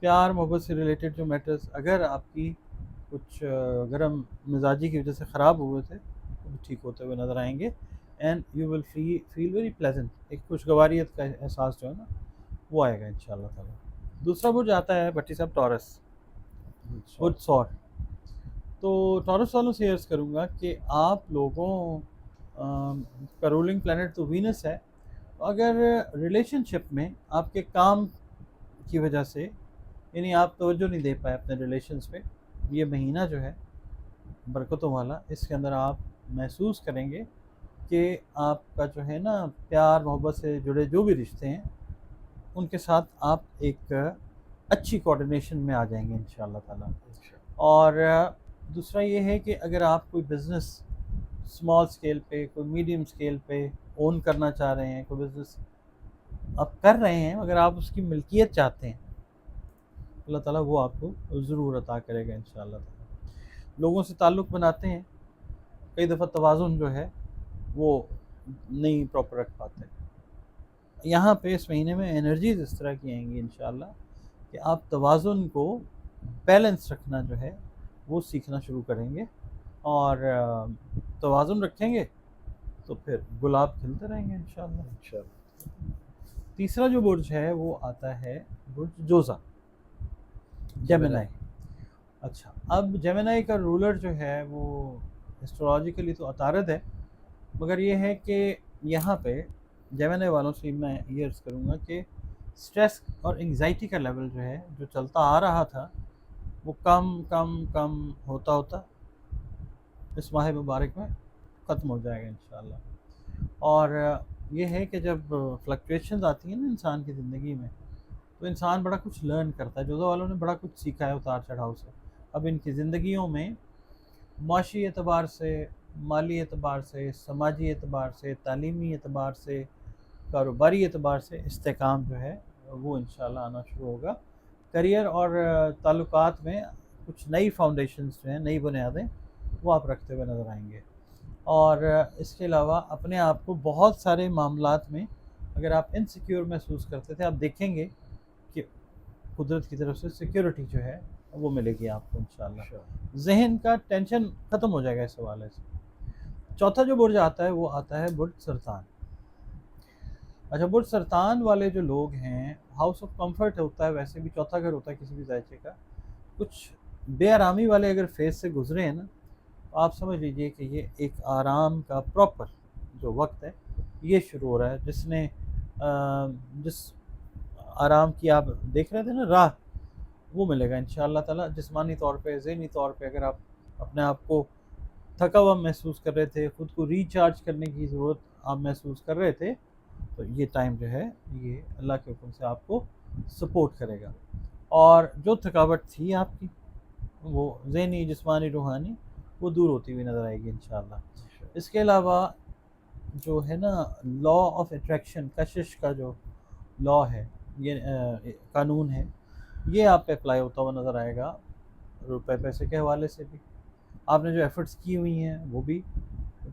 پیار محبت سے ریلیٹڈ جو میٹرز اگر آپ کی کچھ گرم مزاجی کی وجہ سے خراب ہوئے تھے وہ بھی ٹھیک ہوتے ہوئے نظر آئیں گے. And you will feel very pleasant, ایک خوشگواریت کا احساس جو ہے نا وہ آئے گا انشاءاللہ تعالیٰ. دوسرا برج آتا ہے بھٹی صاحب ٹورس, برج سور. تو ٹورس والوں سے عرض کروں گا کہ آپ لوگوں کا رولنگ پلانٹ تو وینس ہے. اگر ریلیشن شپ میں آپ کے کام کی وجہ سے یعنی آپ توجہ نہیں دے پائے اپنے ریلیشنز پہ, یہ مہینہ جو ہے برکتوں والا, اس کے اندر آپ محسوس کریں گے کہ آپ کا جو ہے نا پیار محبت سے جڑے جو بھی رشتے ہیں ان کے ساتھ آپ ایک اچھی کوآرڈینیشن میں آ جائیں گے انشاءاللہ تعالیٰ. اور دوسرا یہ ہے کہ اگر آپ کوئی بزنس اسمال اسکیل پہ کوئی میڈیم اسکیل پہ اون کرنا چاہ رہے ہیں, کوئی بزنس آپ کر رہے ہیں اگر آپ اس کی ملکیت چاہتے ہیں اللہ تعالیٰ وہ آپ کو ضرور عطا کرے گا انشاءاللہ تعالیٰ. لوگوں سے تعلق بناتے ہیں, کئی دفعہ توازن جو ہے وہ نہیں پراپر رکھ پاتے. یہاں پہ اس مہینے میں انرجیز اس طرح کی آئیں گی انشاءاللہ کہ آپ توازن کو بیلنس رکھنا جو ہے وہ سیکھنا شروع کریں گے, اور توازن رکھیں گے تو پھر گلاب کھلتے رہیں گے انشاءاللہ. تیسرا جو برج ہے وہ آتا ہے برج جوزا, جیمنائی. اچھا, اب جیمنائی کا رولر جو ہے وہ اسٹرولوجیکلی تو عطارد ہے, مگر یہ ہے کہ یہاں پہ جیمنائی والوں سے میں یہ عرض کروں گا کہ سٹریس اور انگزائٹی کا لیول جو ہے جو چلتا آ رہا تھا وہ کم کم کم ہوتا ہوتا اس ماہ مبارک میں ختم ہو جائے گا انشاءاللہ. اور یہ ہے کہ جب فلکچویشنز آتی ہیں نا انسان کی زندگی میں تو انسان بڑا کچھ لرن کرتا ہے. جوزا والوں نے بڑا کچھ سیکھا ہے اتار چڑھاؤ سے. اب ان کی زندگیوں میں معاشی اعتبار سے, مالی اعتبار سے, سماجی اعتبار سے, تعلیمی اعتبار سے, کاروباری اعتبار سے استحکام جو ہے وہ انشاءاللہ آنا شروع ہوگا. کریئر اور تعلقات میں کچھ نئی فاؤنڈیشنز جو ہیں, نئی بنیادیں وہ آپ رکھتے ہوئے نظر آئیں گے. اور اس کے علاوہ اپنے آپ کو بہت سارے معاملات میں اگر آپ انسیکیور محسوس کرتے تھے, آپ دیکھیں گے کہ قدرت کی طرف سے سیکیورٹی جو ہے وہ ملے گی آپ کو انشاءاللہ. ذہن کا ٹینشن ختم ہو جائے گا اس حوالے سے. چوتھا جو برج آتا ہے وہ آتا ہے برج سرطان. اچھا, برج سرطان والے جو لوگ ہیں, ہاؤس آف کمفرٹ ہوتا ہے ویسے بھی, چوتھا گھر ہوتا ہے کسی بھی ذائقے کا. کچھ بے آرامی والے اگر فیز سے گزرے ہیں نا تو آپ سمجھ لیجئے کہ یہ ایک آرام کا پراپر جو وقت ہے یہ شروع ہو رہا ہے. جس نے جس آرام کی آپ دیکھ رہے تھے نا راہ, وہ ملے گا انشاءاللہ تعالیٰ. جسمانی طور پہ, ذہنی طور پہ اگر آپ اپنے آپ کو تھکا ہوا محسوس کر رہے تھے, خود کو ریچارج کرنے کی ضرورت آپ محسوس کر رہے تھے, تو یہ ٹائم جو ہے یہ اللہ کے حکم سے آپ کو سپورٹ کرے گا. اور جو تھکاوٹ تھی آپ کی وہ ذہنی, جسمانی, روحانی, وہ دور ہوتی ہوئی نظر آئے گی انشاءاللہ. اس کے علاوہ جو ہے نا لا آف اٹریکشن, کشش کا جو لا ہے, یہ قانون ہے, یہ آپ پہ اپلائی ہوتا ہوا نظر آئے گا. روپے پیسے کے حوالے سے بھی آپ نے جو ایفرٹس کی ہوئی ہیں وہ بھی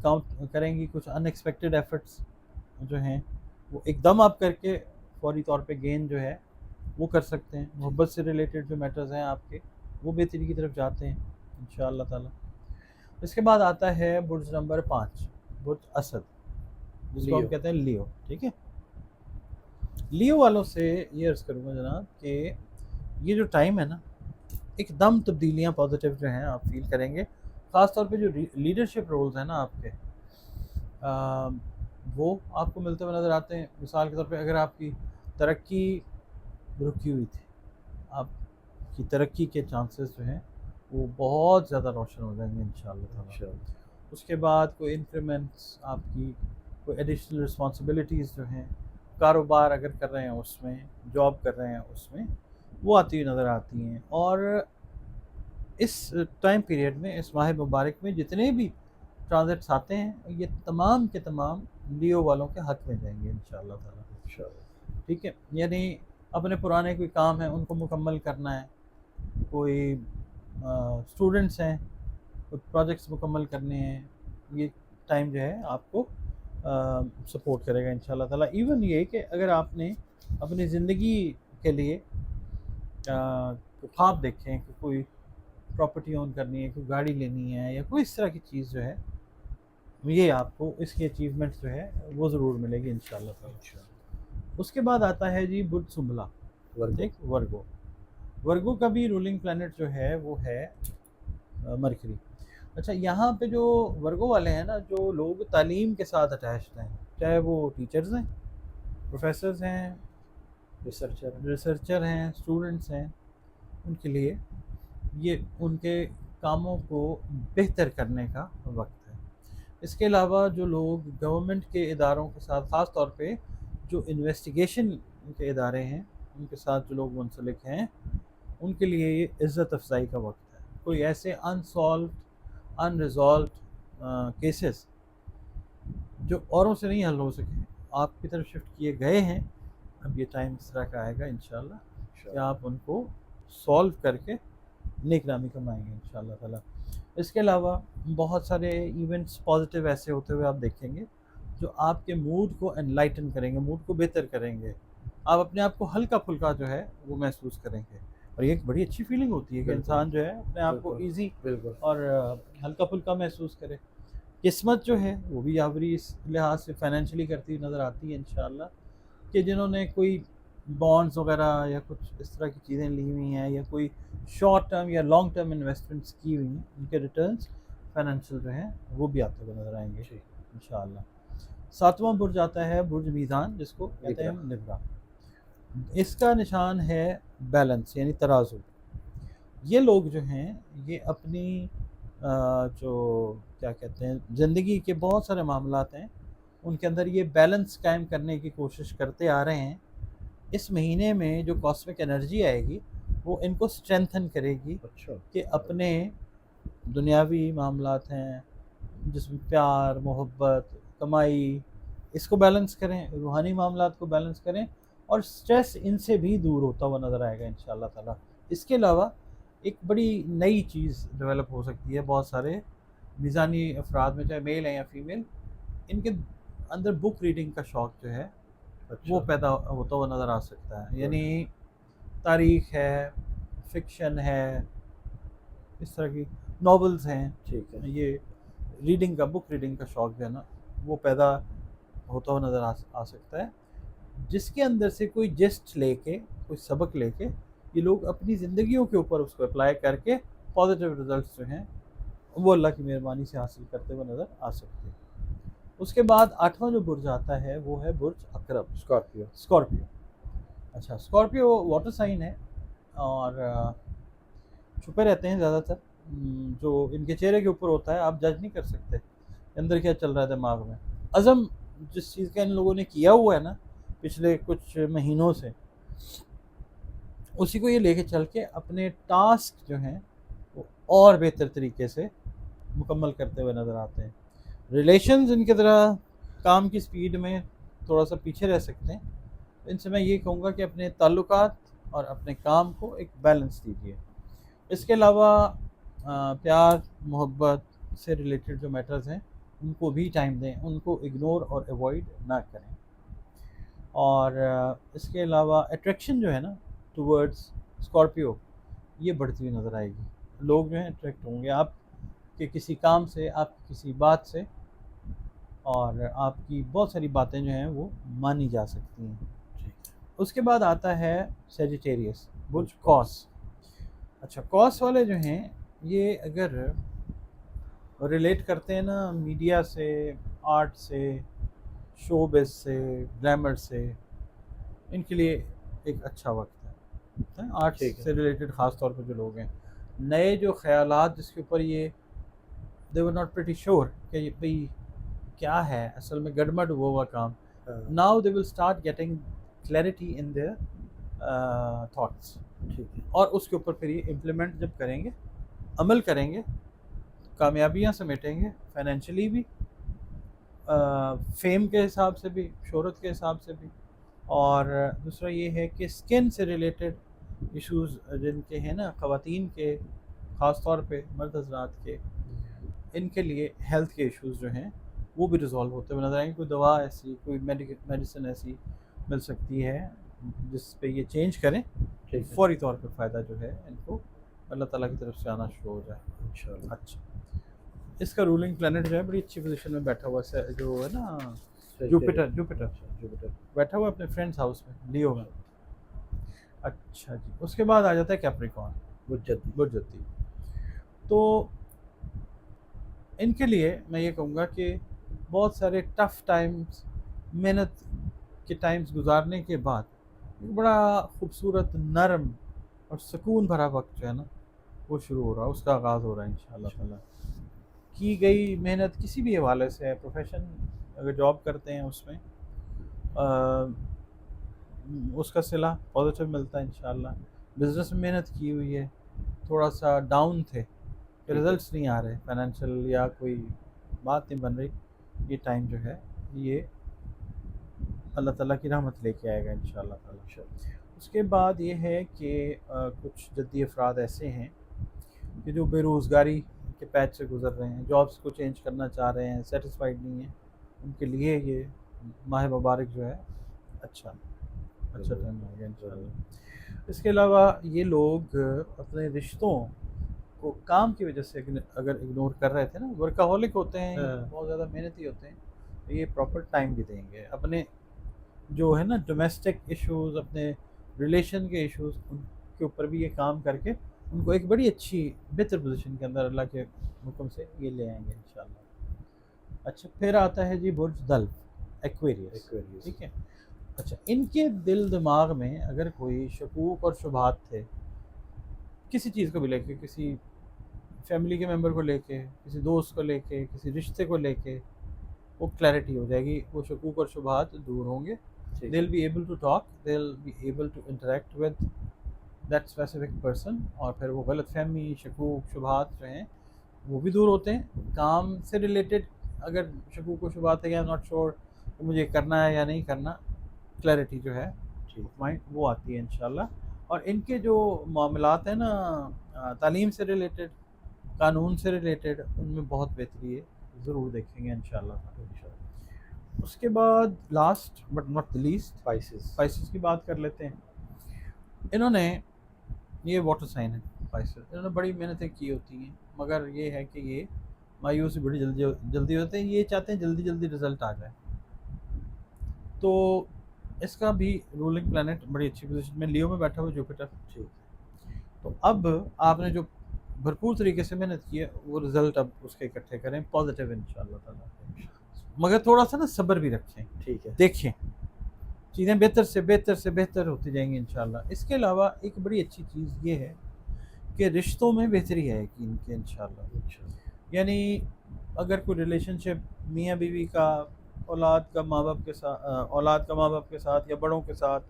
کاؤنٹ کریں گی. کچھ ان ایکسپیکٹڈ ایفرٹس جو ہیں وہ ایک دم آپ کر کے فوری طور پہ گین جو ہے وہ کر سکتے ہیں. محبت سے ریلیٹڈ جو میٹرز ہیں آپ کے وہ بہتری کی طرف جاتے ہیں انشاءاللہ تعالیٰ. اس کے بعد آتا ہے برج نمبر 5, برج اسد, جس کو ہم کہتے ہیں لیو. ٹھیک ہے, لیو والوں سے یہ عرض کروں گا جناب کہ یہ جو ٹائم ہے نا ایک دم تبدیلیاں پازیٹیو جو ہیں آپ فیل کریں گے. خاص طور پہ جو لیڈرشپ رولز ہیں نا آپ کے وہ آپ کو ملتے ہوئے نظر آتے ہیں. مثال کے طور پہ اگر آپ کی ترقی رکی ہوئی تھی, آپ کی ترقی کے چانسز جو ہیں وہ بہت زیادہ روشن ہو جائیں گے انشاءاللہ تعالیٰ. اس کے بعد کوئی انکریمنٹس, آپ کی کوئی ایڈیشنل رسپانسبلٹیز جو ہیں, کاروبار اگر کر رہے ہیں اس میں, جاب کر رہے ہیں اس میں, وہ آتی ہوئی نظر آتی ہیں. اور اس ٹائم پیریڈ میں, اس ماہ مبارک میں جتنے بھی ٹرانزٹس آتے ہیں یہ تمام کے تمام لیو والوں کے حق میں جائیں گے انشاءاللہ تعالیٰ. ٹھیک ہے, یعنی اپنے پرانے کوئی کام ہیں ان کو مکمل کرنا ہے, کوئی اسٹوڈنٹس ہیں کوئی پروجیکٹس مکمل کرنے ہیں, یہ ٹائم جو ہے آپ کو سپورٹ کرے گا انشاءاللہ تعالیٰ. ایون یہ کہ اگر آپ نے اپنی زندگی کے لیے خواب دیکھیں کہ کوئی پراپرٹی اون کرنی ہے، کوئی گاڑی لینی ہے، یا کوئی اس طرح کی چیز جو ہے، یہ آپ کو اس کی اچیومنٹ جو ہے وہ ضرور ملے گی انشاءاللہ تعالی۔ اس کے بعد آتا ہے جی بدھ سنبلا، ٹھیک، ورگو۔ ورگو کا بھی رولنگ پلانٹ جو ہے وہ ہے مرکری۔ اچھا، یہاں پہ جو ورگو والے ہیں نا، جو لوگ تعلیم کے ساتھ اٹیچڈ ہیں، چاہے وہ ٹیچرز ہیں، پروفیسرز ہیں، ریسرچر ہیں، اسٹوڈنٹس ہیں، ان کے لیے یہ ان کے کاموں کو بہتر کرنے کا وقت ہے۔ اس کے علاوہ جو لوگ گورنمنٹ کے اداروں کے ساتھ، خاص طور پہ جو انویسٹیگیشن کے ادارے ہیں ان کے ساتھ جو لوگ منسلک ہیں، ان کے لیے یہ عزت افزائی کا وقت ہے۔ کوئی ایسے انریزالوڈ کیسز جو اوروں سے نہیں حل ہو سکے، آپ کی طرف شفٹ کیے گئے ہیں، اب یہ ٹائم اس طرح کا آئے گا انشاءاللہ کہ آپ ان کو سولو کر کے نیک نامی کمائیں گے انشاءاللہ تعالیٰ۔ اس کے علاوہ بہت سارے ایونٹس پازیٹیو ایسے ہوتے ہوئے آپ دیکھیں گے جو آپ کے موڈ کو انلائٹن کریں گے، موڈ کو بہتر کریں گے، آپ اپنے آپ کو ہلکا پھلکا جو ہے وہ محسوس کریں گے، اور یہ ایک بڑی اچھی فیلنگ ہوتی ہے کہ انسان جو ہے اپنے آپ کو ایزی اور ہلکا پھلکا محسوس کرے۔ قسمت جو ہے وہ بھی یاوری اس لحاظ سے فائنینشلی کرتی نظر آتی ہے انشاءاللہ، کہ جنہوں نے کوئی بانڈز وغیرہ یا کچھ اس طرح کی چیزیں لی ہوئی ہیں، یا کوئی شارٹ ٹرم یا لانگ ٹرم انویسٹمنٹس کی ہوئی ہیں، ان کے ریٹرنز فائنینشیل جو ہیں وہ بھی آتے ہوئے نظر آئیں گے انشاءاللہ۔ 7واں برج آتا ہے برج میزان، جس کو کہتے ہیں لبرا۔ اس کا نشان ہے بیلنس، یعنی ترازو۔ یہ لوگ جو ہیں یہ اپنی جو کیا کہتے ہیں زندگی کے بہت سارے معاملات ہیں ان کے اندر یہ بیلنس قائم کرنے کی کوشش کرتے آ رہے ہیں۔ اس مہینے میں جو کاسمک انرجی آئے گی وہ ان کو اسٹرینتھن کرے گی کہ اپنے دنیاوی معاملات ہیں، جس میں پیار، محبت، کمائی، اس کو بیلنس کریں، روحانی معاملات کو بیلنس کریں، اور سٹریس ان سے بھی دور ہوتا ہوا نظر آئے گا انشاءاللہ تعالیٰ۔ اس کے علاوہ ایک بڑی نئی چیز ڈیولپ ہو سکتی ہے، بہت سارے میزانی افراد میں، چاہے میل ہیں یا فیمیل، ان کے اندر بک ریڈنگ کا شوق جو ہے وہ پیدا ہوتا ہوا نظر آ سکتا ہے، یعنی تاریخ ہے، فکشن ہے، اس طرح کی ناولز ہیں، یہ ریڈنگ کا، بک ریڈنگ کا شوق جو ہے نا وہ پیدا ہوتا ہوا نظر آ سکتا ہے، جس کے اندر سے کوئی جسٹ لے کے، کوئی سبق لے کے یہ لوگ اپنی زندگیوں کے اوپر اس کو اپلائی کر کے پازیٹیو ریزلٹس جو ہیں وہ اللہ کی مہربانی سے حاصل کرتے ہوئے نظر آ سکتے ہیں۔ اس کے بعد 8واں جو برج آتا ہے وہ ہے برج عقرب، اسکارپیو۔ اچھا، اسکارپیو واٹر سائن ہے اور چھپے رہتے ہیں زیادہ تر، جو ان کے چہرے کے اوپر ہوتا ہے آپ جج نہیں کر سکتے اندر کیا چل رہا ہے دماغ میں۔ عزم جس چیز کا ان لوگوں نے کیا ہوا ہے نا پچھلے کچھ مہینوں سے، اسی کو یہ لے کے چل کے اپنے ٹاسک جو ہیں وہ اور بہتر طریقے سے مکمل کرتے ہوئے نظر آتے ہیں۔ ریلیشنز ان کے ذرا کام کی سپیڈ میں تھوڑا سا پیچھے رہ سکتے ہیں، ان سے میں یہ کہوں گا کہ اپنے تعلقات اور اپنے کام کو ایک بیلنس دیجیے۔ اس کے علاوہ پیار محبت سے ریلیٹڈ جو میٹرز ہیں ان کو بھی ٹائم دیں، ان کو اگنور اور ایوائڈ نہ کریں۔ اور اس کے علاوہ اٹریکشن جو ہے نا ٹورڈز اسکارپیو یہ بڑھتی ہوئی نظر آئے گی، لوگ جو ہیں اٹریکٹ ہوں گے آپ کے کسی کام سے، آپ کی کسی بات سے، اور آپ کی بہت ساری باتیں جو ہیں وہ مانی جا سکتی ہیں۔ اس کے بعد آتا ہے سیجیٹیریس، برج قوس۔ اچھا، قوس والے جو ہیں یہ اگر ریلیٹ کرتے ہیں نا میڈیا سے، آرٹ سے، شو بیس سے، گلیمر سے، ان کے لیے ایک اچھا وقت ہے۔ آرٹ سے ریلیٹڈ خاص طور پر جو لوگ ہیں، نئے جو خیالات جس کے اوپر یہ they were not pretty sure کہ بھئی کیا ہے اصل میں، گڑبڑ ہوا کام، now they will start getting clarity in their thoughts، اور اس کے اوپر پھر یہ امپلیمنٹ جب کریں گے، عمل کریں گے، کامیابیاں سمیٹیں گے، فائنینشلی بھی، فیم کے حساب سے بھی، شہرت کے حساب سے بھی، اور دوسرا یہ ہے کہ سکن سے ریلیٹڈ ایشوز جن کے ہیں نا خواتین کے، خاص طور پہ مرد حضرات کے، ان کے لیے ہیلتھ کے ایشوز جو ہیں وہ بھی ریزالو ہوتے ہوئے نظر آئیں گے۔ کوئی دوا ایسی، کوئی میڈیسن ایسی مل سکتی ہے جس پہ یہ چینج کریں ٹھیک ہے فوری طور پہ فائدہ جو ہے ان کو اللہ تعالیٰ کی طرف سے آنا شروع ہو جائے. انشاءاللہ. اچھا اس کا رولنگ پلانٹ جو ہے بڑی اچھی پوزیشن میں بیٹھا ہوا ہے جو ہے نا جوپیٹر جوپیٹر. بیٹھا ہوا ہے اپنے فرینڈس ہاؤس میں لیو میں. اچھا جی اس کے بعد آ جاتا ہے کیپریکارن برجتی. تو ان کے لیے میں یہ کہوں گا کہ بہت سارے ٹف ٹائمز محنت کے ٹائمز گزارنے کے بعد ایک بڑا خوبصورت نرم اور سکون بھرا وقت جو ہے نا وہ شروع ہو رہا ہے, اس کا آغاز ہو رہا ہے انشاءاللہ تعالیٰ. کی گئی محنت کسی بھی حوالے سے ہے, پروفیشن اگر جاب کرتے ہیں اس میں اس کا صلہ پازیٹیو ملتا ہے انشاءاللہ. بزنس میں محنت کی ہوئی ہے, تھوڑا سا ڈاؤن تھے کہ رزلٹس نہیں آ رہے فائنینشیل یا کوئی بات نہیں بن رہی, یہ ٹائم جو ہے یہ اللہ تعالیٰ کی رحمت لے کے آئے گا انشاءاللہ تعالیٰ. اس کے بعد یہ ہے کہ کچھ جدی افراد ایسے ہیں کہ جو بے روزگاری کے پیچ سے گزر رہے ہیں, جابس کو چینج کرنا چاہ رہے ہیں, سیٹسفائیڈ نہیں ہیں, ان کے لیے یہ ماہ مبارک جو ہے اچھا ٹائم آ گیا انشاءاللہ. اس کے علاوہ یہ لوگ اپنے رشتوں کو کام کی وجہ سے اگر اگنور کر رہے تھے نا, ورکاہولک ہوتے ہیں, بہت زیادہ محنتی ہوتے ہیں, تو یہ پراپر ٹائم بھی دیں گے اپنے جو ہے نا ڈومیسٹک ایشوز, اپنے ریلیشن کے ایشوز, ان کے اوپر بھی یہ کام کر کے ان کو ایک بڑی اچھی بہتر پوزیشن کے اندر اللہ کے حکم سے یہ لے آئیں گے انشاءاللہ. اچھا پھر آتا ہے جی برج دلو ایکویریس. ٹھیک ہے. اچھا ان کے دل دماغ میں اگر کوئی شکوک اور شبہات تھے کسی چیز کو بھی لے کے, کسی فیملی کے ممبر کو لے کے, کسی دوست کو لے کے, کسی رشتے کو لے کے, وہ کلیئرٹی ہو جائے گی, وہ شکوک اور شبہات دور ہوں گے. they'll be able to talk, they'll be able to interact with that specific person, اور پھر وہ غلط فہمی شکوک شبہات جو ہیں وہ بھی دور ہوتے ہیں. کام سے ریلیٹڈ اگر شکوک و شبہات ہے, یا ناٹ شور کہ مجھے کرنا ہے یا نہیں کرنا, کلیئرٹی جو ہے مائنڈ وہ آتی ہے انشاءاللہ. اور ان کے جو معاملات ہیں نا تعلیم سے ریلیٹڈ, قانون سے ریلیٹڈ, ان میں بہت بہتری ہے, ضرور دیکھیں گے انشاءاللہ. اس کے بعد last but not the least spices کی بات کر لیتے ہیں. انہوں نے یہ واٹر سائن ہے اسپائسز, انہوں نے بڑی محنتیں کی ہوتی ہیں, مگر یہ ہے کہ یہ مایوسی بڑی جلدی ہوتے ہیں, یہ چاہتے ہیں جلدی رزلٹ آ جائے. تو اس کا بھی رولنگ پلانٹ بڑی اچھی پوزیشن میں لیو میں بیٹھا ہوا جوپیٹر. تو اب آپ نے جو بھرپور طریقے سے محنت کی ہے وہ رزلٹ اب اس کے اکٹھے کریں پازیٹیو انشاءاللہ تعالیٰ, مگر تھوڑا سا نا صبر بھی رکھیں, ٹھیک ہے, دیکھیں چیزیں بہتر ہوتی جائیں گی انشاءاللہ. اس کے علاوہ ایک بڑی اچھی چیز یہ ہے کہ رشتوں میں بہتری ہے ان کے انشاءاللہ. یعنی اگر کوئی ریلیشن شپ میاں بیوی کا, اولاد کا ماں باپ کے ساتھ یا بڑوں کے ساتھ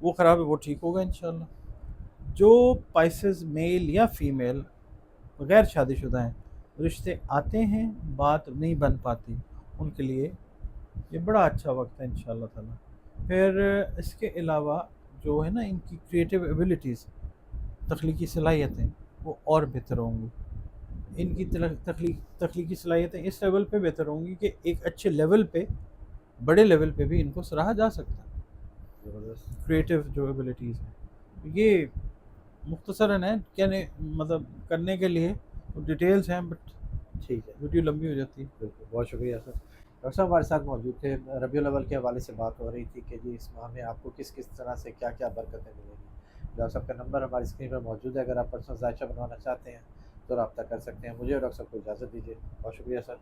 وہ خراب ہے, وہ ٹھیک ہوگا انشاءاللہ. جو پائسز میل یا فیمیل غیر شادی شدہ ہیں, رشتے آتے ہیں بات نہیں بن پاتی, ان کے لیے یہ بڑا اچھا وقت ہے انشاءاللہ تعالیٰ. پھر اس کے علاوہ جو ہے نا ان کی کریٹیو ایبیلٹیز, تخلیقی صلاحیتیں وہ اور بہتر ہوں گی. ان کی تخلیقی صلاحیتیں اس لیول پہ بہتر ہوں گی کہ ایک اچھے لیول پہ, بڑے لیول پہ بھی ان کو سراہا جا سکتا ہے. کریٹیو جو ایبیلٹیز ہیں یہ مختصراً ہیں, کہنے مطلب کرنے کے لیے ڈیٹیلز ہیں, بٹ ٹھیک ہے, ویڈیو لمبی ہو جاتی ہے. بالکل, بہت شکریہ سر. ڈاکٹر صاحب ہمارے ساتھ موجود تھے. ربیع الاول کے حوالے سے بات ہو رہی تھی کہ جی اس ماہ میں آپ کو کس طرح سے کیا برکتیں ملیں گی. ڈاکٹر صاحب کا نمبر ہماری اسکرین پر موجود ہے, اگر آپ پرسنل ذائچہ بنوانا چاہتے ہیں تو رابطہ کر سکتے ہیں. مجھے اور ڈاکٹر صاحب کو اجازت دیجیے. بہت شکریہ سر.